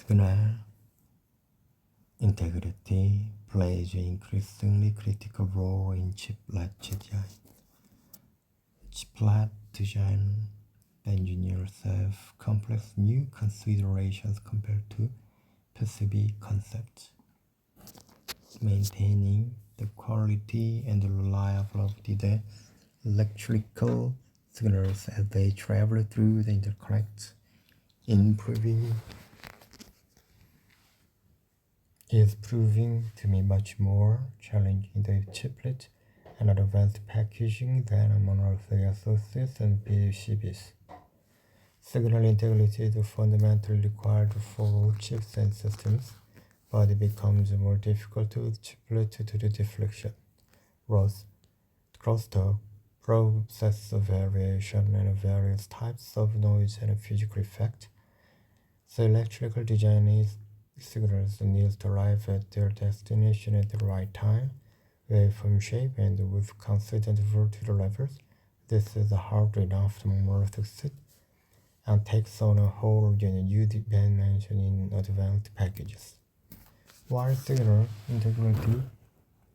Signal integrity plays an increasingly critical role in chiplet design. Chiplet design engineers have complex new considerations compared to PCB concepts. Maintaining the quality and the reliability of the electrical signals as they travel through the interconnects is proving to be much more challenging in the chiplet and advanced packaging than monolithic SoCs and PCBs. Signal integrity is fundamentally required for all chips and systems, but it becomes more difficult with chiplet due to the deflection, loss, crosstalk, process variation, and various types of noise and physical effect. So electrical design signals need to arrive at their destination at the right time, waveform shape, and with consistent voltage levels. This is hard enough to monolithic and takes on a whole new dimension in advanced packages. While signal integrity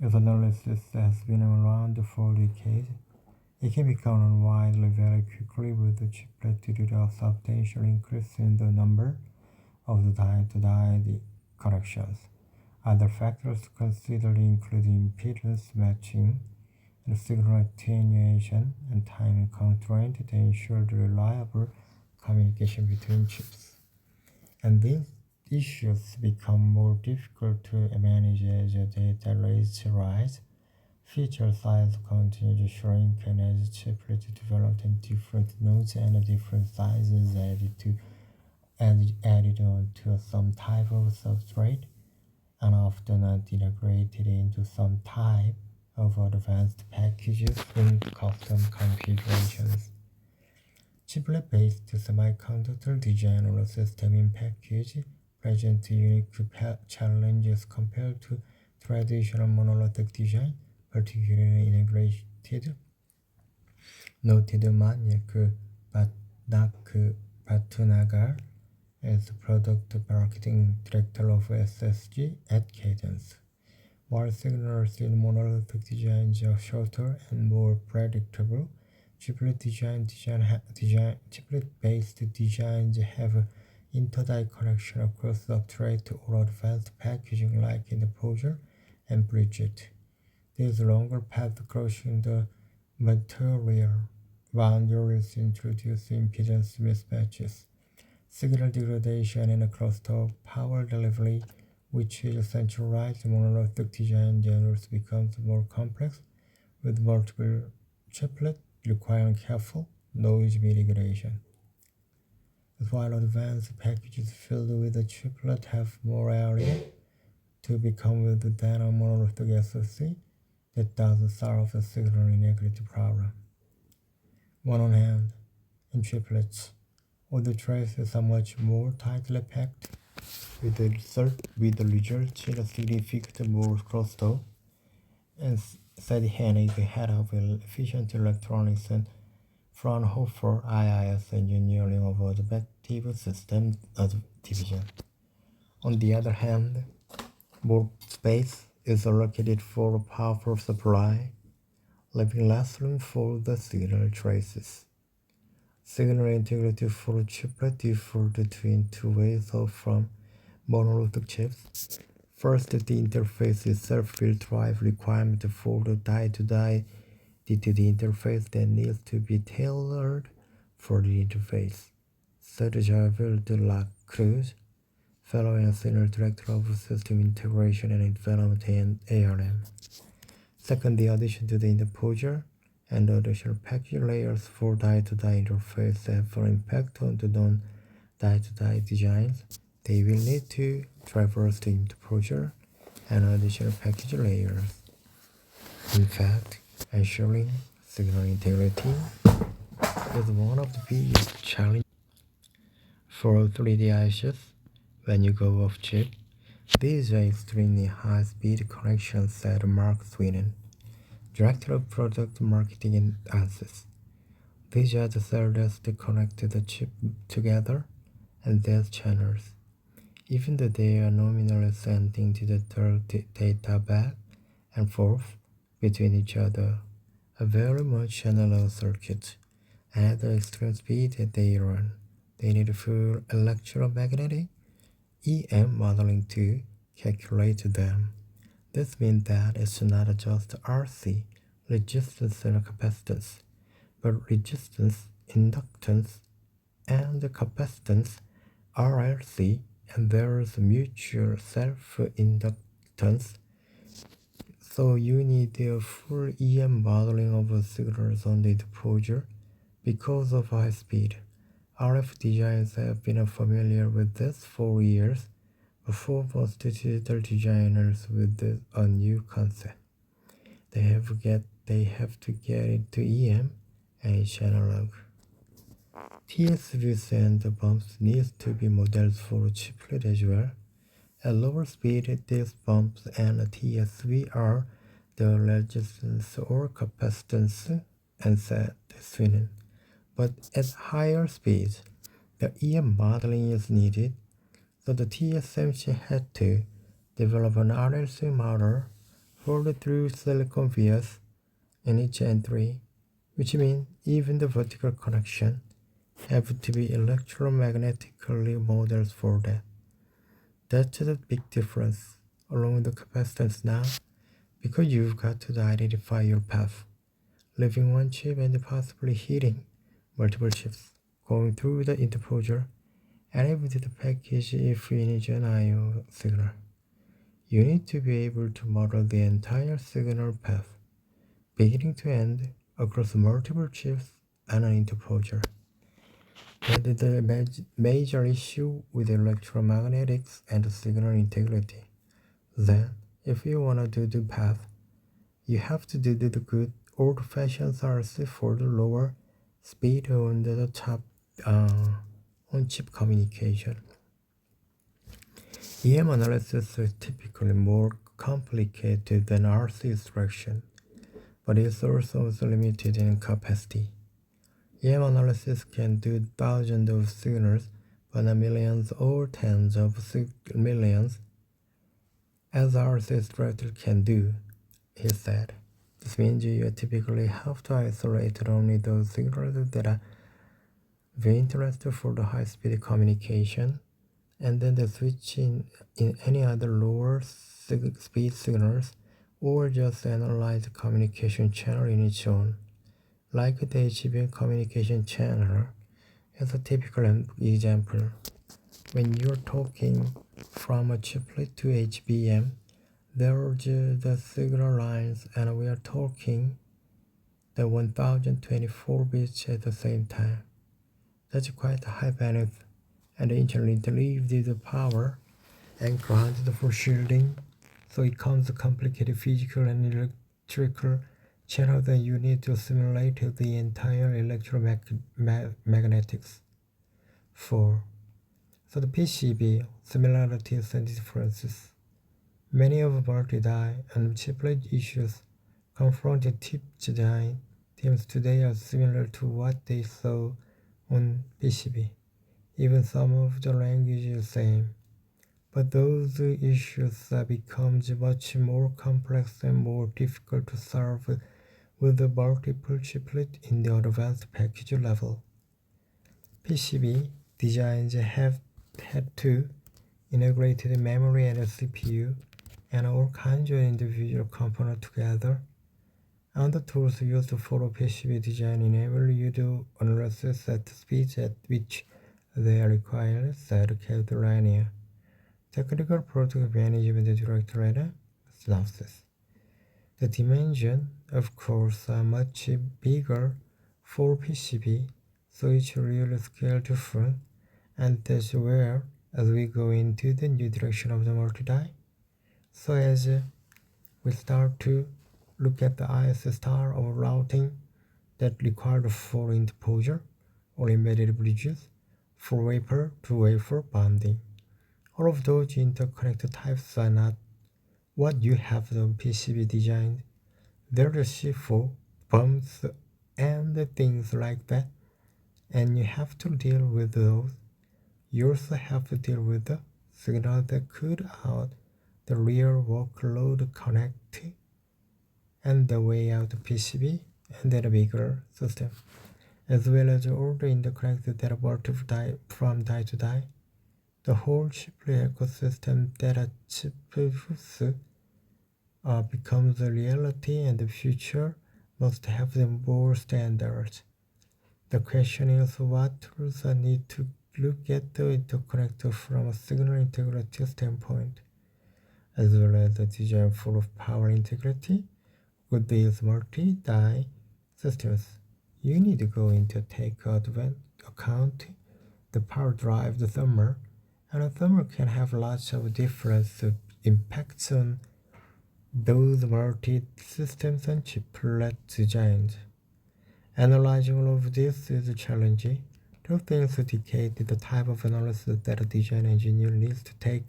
analysis has been around for decades, it can become unwieldy very quickly with the chiplet due to a substantial increase in the number of the die-to-die connections. Other factors to consider include impedance matching and signal attenuation and time constraint to ensure the reliable communication between chips. And these issues become more difficult to manage as data rates rise. Feature size continues to shrink, and as chiplets developed in different nodes and different sizes added onto some type of substrate and often integrated into some type of advanced packages in custom configurations. Chiplet-based semiconductor design or system in package present unique challenges compared to traditional monolithic design, particularly integrated. Noted Maniak Bhatnagar as product marketing director of SSG at Cadence. While signals in monolithic designs are shorter and more predictable, chiplet-based designs have inter-die connection across substrate or advanced packaging like interposer and bridget. These longer paths crossing the material boundaries introduce impedance mismatches, signal degradation, and crosstalk power delivery, which is centralized monolithic design generally becomes more complex with multiple chiplets requiring careful noise mitigation. While advanced packages filled with a chiplet have more area to become with than a monolithic SoC, that doesn't solve the signal integrity problem. On hand, in chiplets, all the traces are much more tightly packed, with the result in a significant more crosstalk and steady-handed ahead of efficient electronics and Fraunhofer IIS engineering of adaptive systems division. On the other hand, more space is allocated for a power supply, leaving less room for the signal traces. Signal integrity for a chiplet differs between two ways from monolithic chips. First, the interface itself will drive requirement for the die-to-die due to the interface that needs to be tailored for the interface. Such will the Cruz, fellow and senior director of system integration and development in ARM. Second, the addition to the interposer and additional package layers for die-to-die interface have an impact on the non-die-to-die designs. They will need to traverse the interposer and additional package layers. In fact, ensuring signal integrity is one of the biggest challenges for 3D ICs when you go off chip. These are extremely high-speed connections that Mark Sweeney, Director of Product Marketing in ANSYS. These are the cells that connect the chip together and their channels. Even though they are nominally sending to the third data back and forth between each other, a very much analog circuit, and at the extreme speed that they run, they need full electromagnetic EM modeling to calculate them. This means that it's not just RC, resistance and capacitance, but resistance, inductance, and capacitance, RLC, and there is mutual self-inductance. So you need a full EM modeling of signals on the interposer because of high speed. RF designers have been familiar with this for years, before most digital designers with a new concept. They have to get into EM and it's analog. TSVs and bumps needs to be modeled for chiplet as well. At lower speed, these bumps and TSV are the resistance or capacitance and set swinging. But at higher speeds, the EM modeling is needed, so the TSMC had to develop an RLC model for the through silicon vias in each entry, which means even the vertical connection have to be electromagnetically modeled for that. That's the big difference along the capacitance now, because you've got to identify your path, leaving one chip and possibly hitting multiple chips, going through the interposer, and even to the package if you need an I/O signal. You need to be able to model the entire signal path, beginning to end, across multiple chips and an interposer. And the major issue with electromagnetics and signal integrity. Then, if you want to do the path, you have to do the good old-fashioned RC for the lower speed on the top on-chip communication. EM analysis is typically more complicated than RC extraction, but it's also limited in capacity. EM analysis can do thousands of signals, but not millions or tens of millions, as RC extractor can do, he said. This means you typically have to isolate only those signals that are of interest for the high-speed communication, and then the switch in any other lower speed signals, or just analyze the communication channel in its own. Like the HBM communication channel is a typical example. When you're talking from a chiplet to HBM, there's the signal lines, and we are talking the 1024 bits at the same time. That's quite a high bandwidth, and interleaved the power and grounded for shielding, so it comes a complicated physical and electrical channel that you need to simulate the entire electromagnetics for. So the PCB similarities and differences. Many of multi-die and chiplet issues confronting chip design teams today are similar to what they saw on PCB. Even some of the language is the same. But those issues becomes much more complex and more difficult to solve with the multiple chiplet in the advanced package level. PCB designs have had to integrate the memory and the CPU and all kinds of individual components together. And the tools used for PCB design enable you to analyze at the speeds at which they are required, said Kate Rainier, Technical Product Management Director, synopsis. The dimensions, of course, are much bigger for PCB, so it's really scale different, and that's where, as we go into the new direction of the multi-die, so as we start to look at the IS star of routing that required for interposer or embedded bridges for wafer to wafer bonding. All of those interconnect types are not what you have the PCB designed. There are CFO, bumps, and things like that, and you have to deal with those. You also have to deal with the signals that could out the real workload connect and the way out the PCB and then a bigger system, as well as all the interconnects that are multiple from die to die. The whole chiplet ecosystem that a chip becomes a reality, and the future must have them more standards. The question is what tools are need to look at the interconnector from a signal integrity standpoint, as well as the design for power integrity. With these multi-die systems, you need to go into take account the power drive, the thermal, and a thermal can have lots of different impacts on those multi-systems and chiplet designs. Analyzing all of this is challenging. Two things indicate the type of analysis that a design engineer needs to take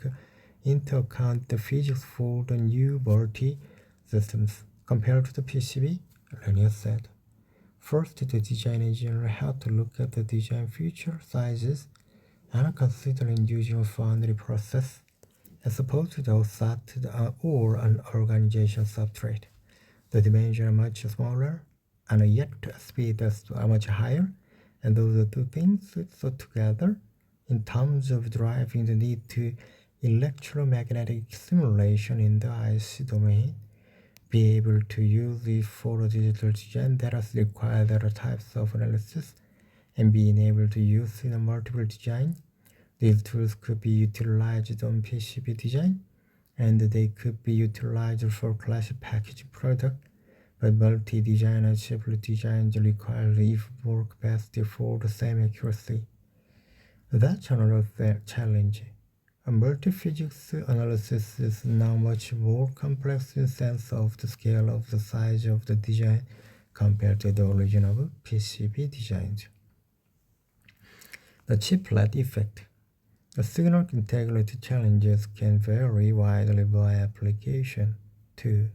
into account the physics for the new multi-systems compared to the PCB, Lanier said. First, the design engineer had to look at the design feature sizes and considering using a foundry process as opposed to the OSAT or an organization substrate. The dimensions are much smaller and yet speeds are much higher, and those two things so together in terms of driving the need to electromagnetic simulation in the IC domain, be able to use it for digital design that require other types of analysis, and being able to use in a multiple design. These tools could be utilized on PCB design, and they could be utilized for classic packaging product, but multi-design and chiplet designs require even more capacity for the same accuracy. That's another challenge. A multi-physics analysis is now much more complex in sense of the scale of the size of the design compared to the original PCB designs. The chiplet effect. The signal integrity challenges can vary widely by application, too.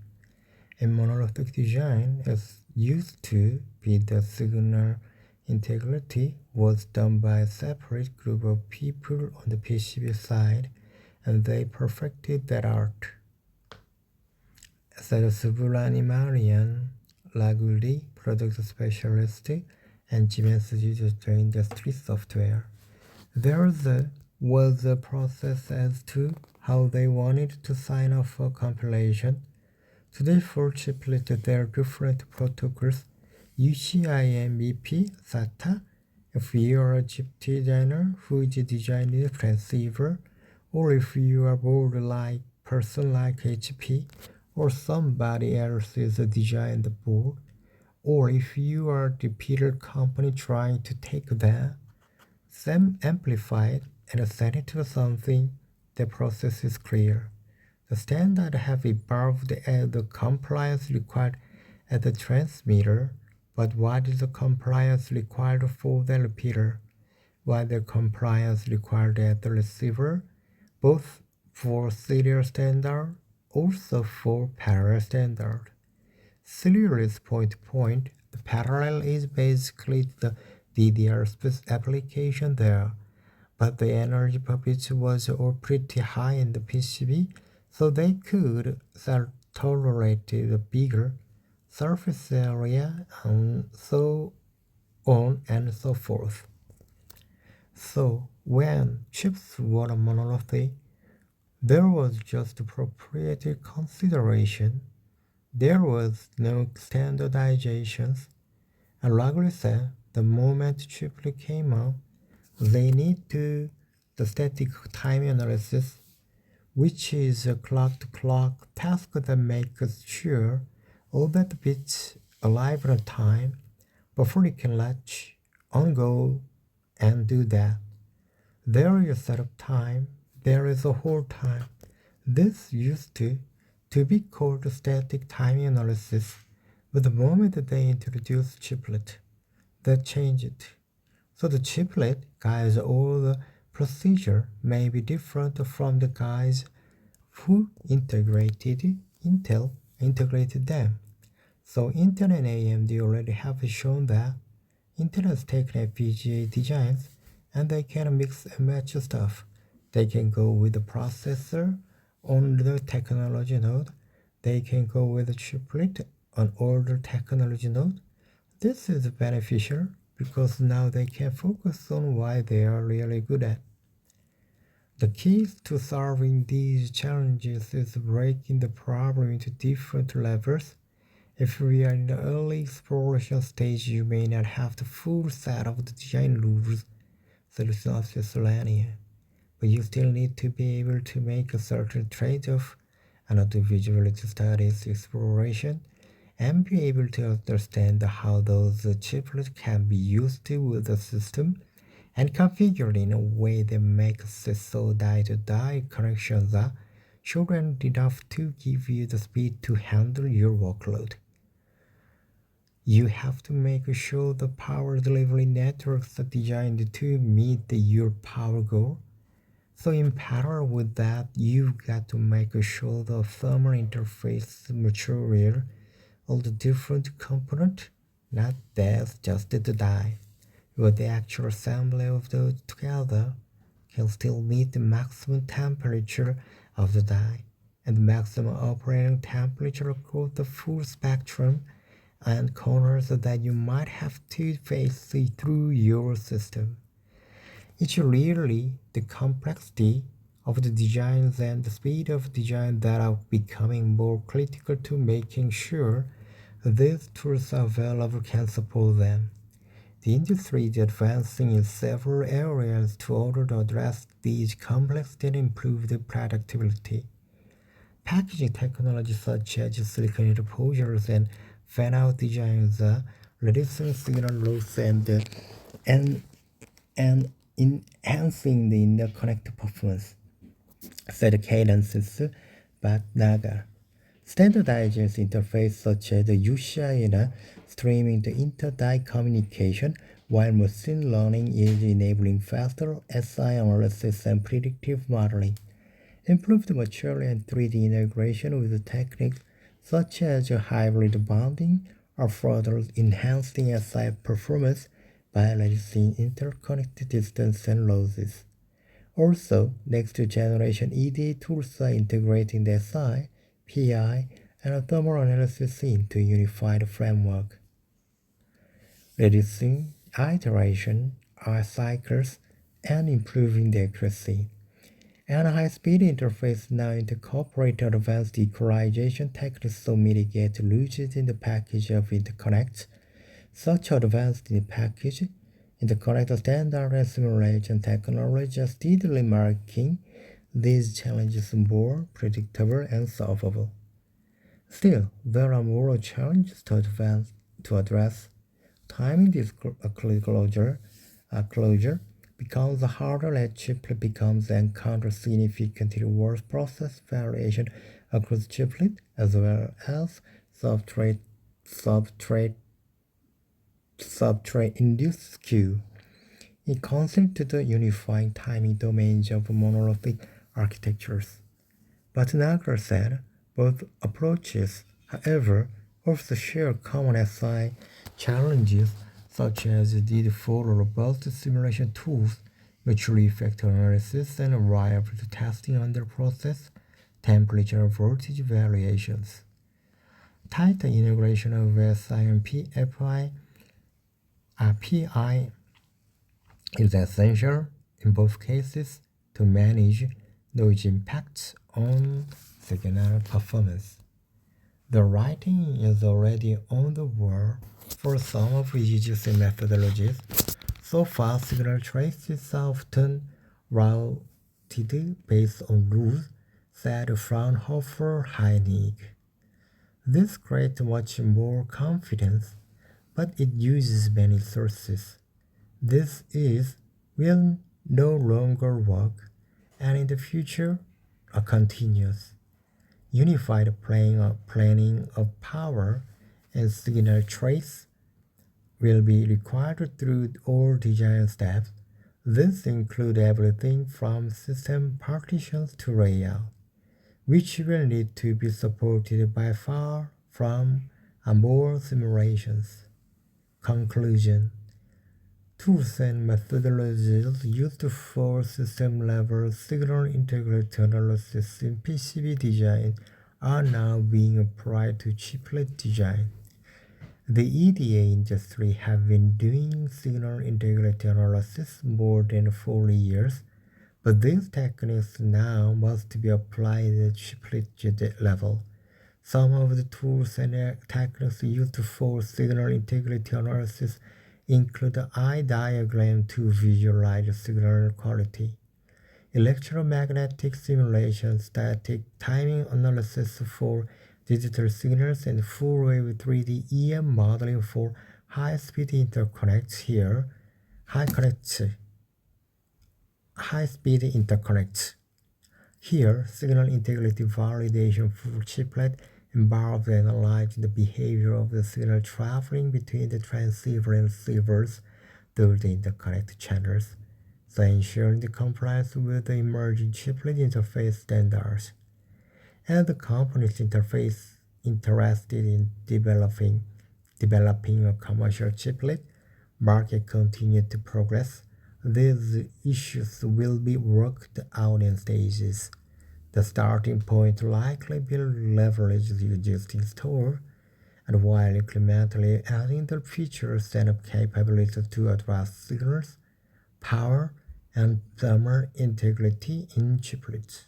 A monolithic design is used to be the signal integrity was done by a separate group of people on the PCB side, and they perfected that art. Said Subramanian Laguli, product specialist, and Siemens uses the industry software. There was a process as to how they wanted to sign off for compilation. Today for chiplet there are different protocols, UCIM, EP, SATA. If you are a chip designer who is designing a transceiver, or if you are board like person like HP, or somebody else is designing the board, or if you are the repeater company trying to take that, some amplified and send it to something, the process is clear. The standard have evolved as the compliance required at the transmitter, but what is the compliance required for the repeater? What the compliance required at the receiver, both for serial standard, also for parallel standard. Serial is point-to-point, the parallel is basically the DDR application there, but the energy per bit was all pretty high in the PCB, so they could tolerate the bigger surface area and so on and so forth. So when chips were monolithic, there was just appropriate consideration. There was no standardizations, and Ragli said the moment chiplet came out, they need to the static time analysis, which is a clock-to-clock task that makes sure all that bits alive on time before it can latch on go and do that. There is a setup time, there is a hold time. This used to be called static time analysis, but the moment that they introduced chiplet, that changed it. So the chiplet guides all the procedure may be different from the guys who integrated them. So Intel and AMD already have shown that Intel has taken FPGA designs and they can mix and match stuff. They can go with the processor on the technology node. They can go with the chiplet on older technology node. This is beneficial because now they can focus on what they are really good at. The key to solving these challenges is breaking the problem into different levels. If we are in the early exploration stage, you may not have the full set of the design rules, solution of linear, but you still need to be able to make a certain trade-off and do visuality studies exploration and be able to understand how those chiplets can be used with the system and configured in a way that makes it so that the die connections are short enough to give you the speed to handle your workload. You have to make sure the power delivery networks are designed to meet your power goal. So in parallel with that, you've got to make sure the thermal interface material, all the different components, not just the die, but the actual assembly of those together can still meet the maximum temperature of the die and the maximum operating temperature across the full spectrum and corners that you might have to face through your system. It's really the complexity of the designs and the speed of design that are becoming more critical to making sure these tools available can support them. The industry is advancing in several areas to order to address these complexities and improve the productivity. Packaging technologies such as silicon interposers and fan-out designs are reducing signal loss and, and enhancing the interconnect performance. Said cadences, but Naga. Standardized interface such as UCI streaming the inter-die communication, while machine learning is enabling faster SI analysis and predictive modeling. Improved material and 3D integration with techniques such as hybrid bonding are further enhancing SI performance by reducing interconnect distance and losses. Also, next generation EDA tools are integrating the SI, PI, and thermal analysis into a unified framework, reducing iteration cycles and improving the accuracy. And a high-speed interface now incorporates advanced equalization techniques to mitigate losses in the package of interconnects. Such advanced package interconnect standard and simulation technology are steadily making these challenges more predictable and solvable. Still, there are more challenges to address. Timing this closure becomes harder as chiplet becomes encounters significantly worse process variation across chiplet as well as substrate substrate substrate induced skew. It concept to the unifying timing domains of monolithic architectures. But Nagar said both approaches, however, also share common SI challenges such as the need for robust simulation tools, mature effect analysis, and reliable testing under process, temperature and voltage variations. Tighter integration of SI and PI is essential in both cases to manage those impacts on signal performance. The writing is already on the wall for some of EGG's methodologies. So far, signal traces are often routed based on rules, said Fraunhofer-Heinig. This creates much more confidence, but it uses many sources. This will no longer work, and in the future, a continuous, unified planning of power and signal trace will be required through all design steps. This includes everything from system partitions to layout, which will need to be supported by far from more simulations. Conclusion: Tools and methodologies used for system-level signal integrity analysis in PCB design are now being applied to chiplet design. The EDA industry have been doing signal integrity analysis more than 40 years, but these techniques now must be applied at chiplet level. Some of the tools and techniques used for signal integrity analysis include the eye diagram to visualize signal quality, electromagnetic simulation, static timing analysis for digital signals, and full-wave 3D EM modeling for high-speed interconnects here. High-speed interconnects. Here, signal integrity validation for chiplet involves analyzing the behavior of the signal traveling between the transceiver and receivers through the interconnect channels, so ensuring the compliance with the emerging chiplet interface standards. As the companies interface interested in developing a commercial chiplet market continue to progress, these issues will be worked out in stages. The starting point likely will leverage the existing store, and while incrementally adding the features and capabilities to address signals, power, and thermal integrity in chiplets.